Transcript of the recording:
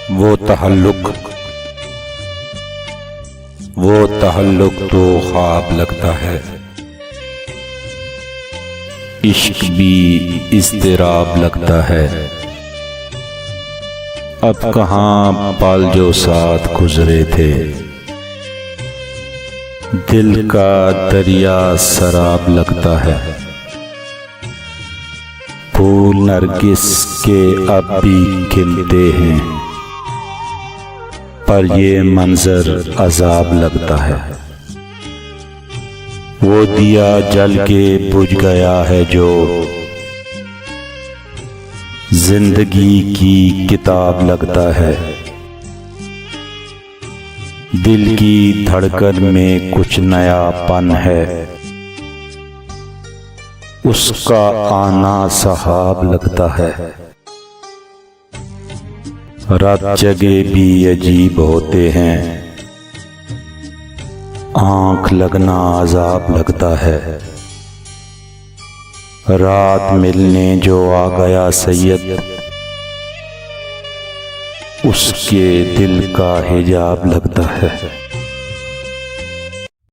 वो तहल्लुक तो ख्वाब लगता है, इश्क भी इज़्तिराब लगता है। अब कहाँ पल जो साथ गुजरे थे, दिल का दरिया सराब लगता है। फूल नरगिस के अब भी खिलते हैं, पर ये मंजर अजाब लगता है। वो दिया जल के बुझ गया है जो जिंदगी की किताब लगता है। दिल की धड़कन में कुछ नयापन है, उसका आना सहाब लगता है। रात जगे भी अजीब होते हैं, आँख लगना अजाब लगता है। रात मिलने जो आ गया सैयद, उसके दिल का हिजाब लगता है।